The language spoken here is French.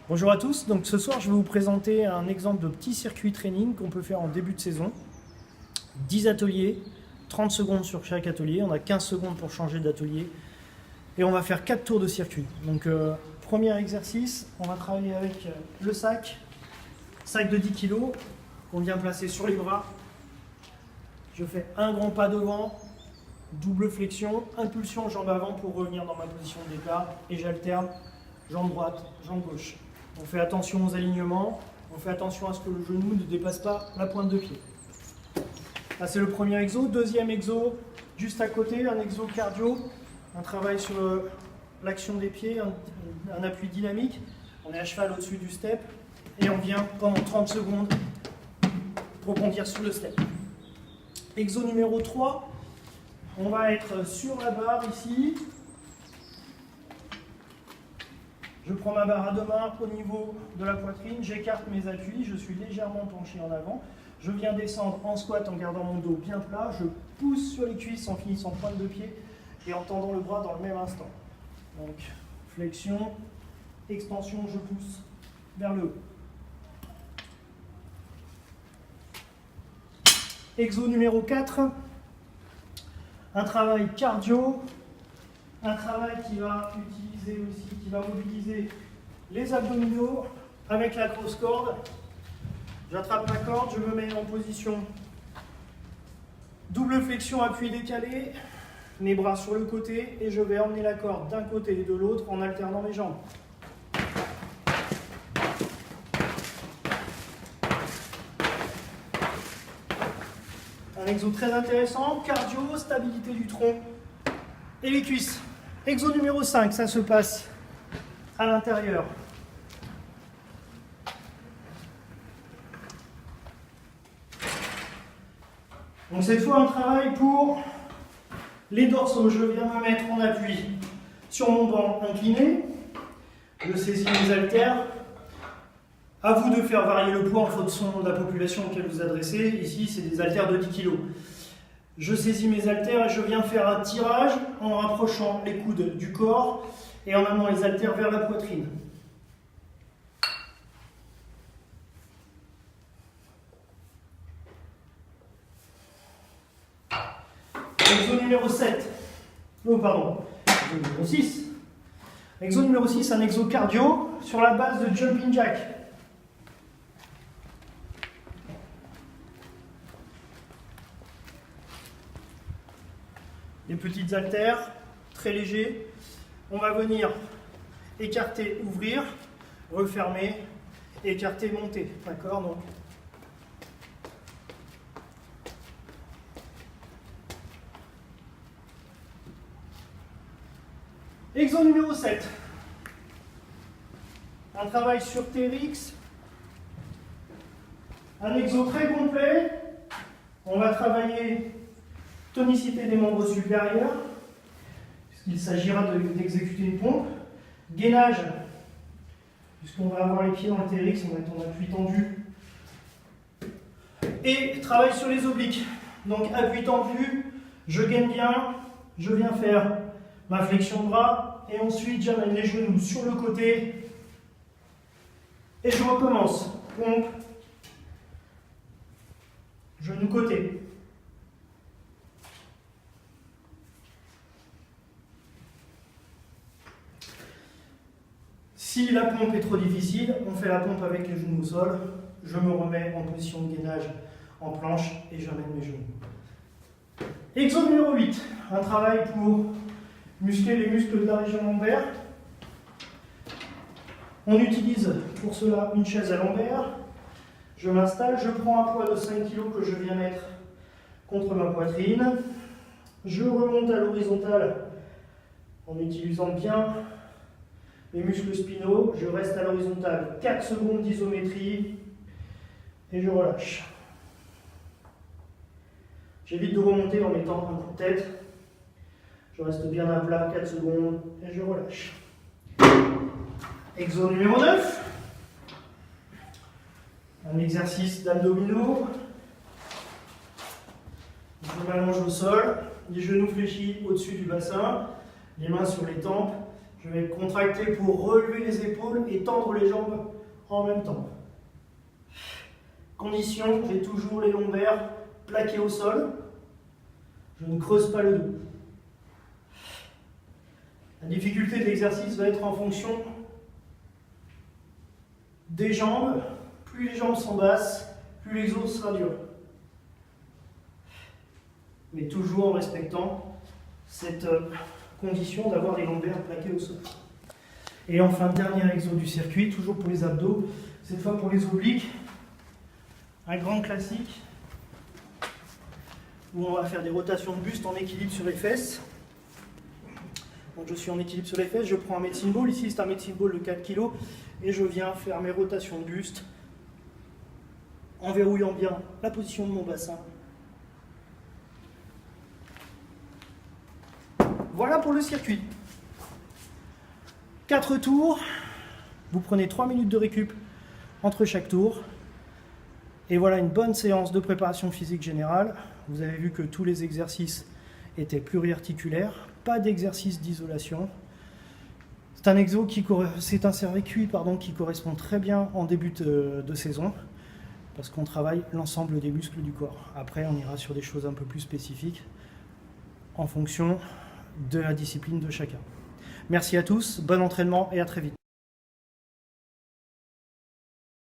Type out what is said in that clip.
Bonjour à tous, donc ce soir je vais vous présenter un exemple de petit circuit training qu'on peut faire en début de saison. 10 ateliers, 30 secondes sur chaque atelier, on a 15 secondes pour changer d'atelier et on va faire 4 tours de circuit. Donc premier exercice, on va travailler avec le sac de 10 kg qu'on vient placer sur les bras. Je fais un grand pas devant, double flexion, impulsion jambe avant pour revenir dans ma position de départ et j'alterne jambe droite, jambe gauche. On fait attention aux alignements, on fait attention à ce que le genou ne dépasse pas la pointe de pied. Là c'est le premier exo. Deuxième exo, juste à côté, un exo cardio, un travail sur l'action des pieds, un appui dynamique. On est à cheval au-dessus du step et on vient pendant 30 secondes rebondir sur le step. Exo numéro 3, on va être sur la barre ici. Je prends ma barre à deux mains au niveau de la poitrine, j'écarte mes appuis, je suis légèrement penché en avant. Je viens descendre en squat en gardant mon dos bien plat, je pousse sur les cuisses en finissant pointe de pied et en tendant le bras dans le même instant. Donc flexion, extension, je pousse vers le haut. Exo numéro 4, un travail cardio, un travail qui va utiliser aussi, qui va mobiliser les abdominaux avec la grosse corde. J'attrape ma corde, je me mets en position double flexion, appui décalé, mes bras sur le côté et je vais emmener la corde d'un côté et de l'autre en alternant mes jambes. Un exo très intéressant, cardio, stabilité du tronc et les cuisses. Exo numéro 5, ça se passe à l'intérieur. Donc cette fois un travail pour les dorsaux. Je viens me mettre en appui sur mon banc incliné. Je saisis mes haltères. À vous de faire varier le poids en fonction de la population auquel vous adressez. Ici, c'est des haltères de 10 kg. Je saisis mes haltères et je viens faire un tirage en rapprochant les coudes du corps et en amenant les haltères vers la poitrine. Exo numéro 7. Oh, pardon. Exo numéro 6. Exo numéro 6, un exo cardio sur la base de jumping jack. Les petites haltères, très légers. On va venir écarter, ouvrir, refermer, écarter, monter. D'accord, donc. Exo numéro 7. Un travail sur TRX. Un exo très complet. On va travailler tonicité des membres supérieurs, puisqu'il s'agira d'exécuter une pompe. Gainage, puisqu'on va avoir les pieds dans le TRX, on va être en appui tendu. Et travail sur les obliques. Donc appui tendu, je gaine bien, je viens faire ma flexion de bras, et ensuite j'amène les genoux sur le côté, et je recommence. Pompe, genou côté. Si la pompe est trop difficile, on fait la pompe avec les genoux au sol. Je me remets en position de gainage en planche et j'amène mes genoux. Exo numéro 8, un travail pour muscler les muscles de la région lombaire. On utilise pour cela une chaise à lombaire. Je m'installe, je prends un poids de 5 kg que je viens mettre contre ma poitrine. Je remonte à l'horizontale en utilisant bien les muscles spinaux, je reste à l'horizontale 4 secondes d'isométrie et je relâche. J'évite de remonter en mettant un coup de tête. Je reste bien à plat 4 secondes et je relâche. Exo numéro 9. Un exercice d'abdominaux. Je m'allonge au sol, les genoux fléchis au-dessus du bassin, les mains sur les tempes. Je vais contracter pour relever les épaules et tendre les jambes en même temps. Condition, j'ai toujours les lombaires plaqués au sol. Je ne creuse pas le dos. La difficulté de l'exercice va être en fonction des jambes. Plus les jambes sont basses, plus l'exo sera dur. Mais toujours en respectant cette condition d'avoir les lombaires plaqués au sol. Et enfin, dernier exo du circuit, toujours pour les abdos, cette fois pour les obliques. Un grand classique où on va faire des rotations de buste en équilibre sur les fesses. Donc je suis en équilibre sur les fesses, je prends un medicine ball, ici c'est un medicine ball de 4 kg, et je viens faire mes rotations de buste en verrouillant bien la position de mon bassin. Voilà pour le circuit. 4 tours, vous prenez 3 minutes de récup entre chaque tour. Et voilà une bonne séance de préparation physique générale. Vous avez vu que tous les exercices étaient pluriarticulaires, pas d'exercice d'isolation. C'est un circuit qui correspond très bien en début de saison, parce qu'on travaille l'ensemble des muscles du corps. Après, on ira sur des choses un peu plus spécifiques en fonction de la discipline de chacun. Merci à tous, bon entraînement et à très vite.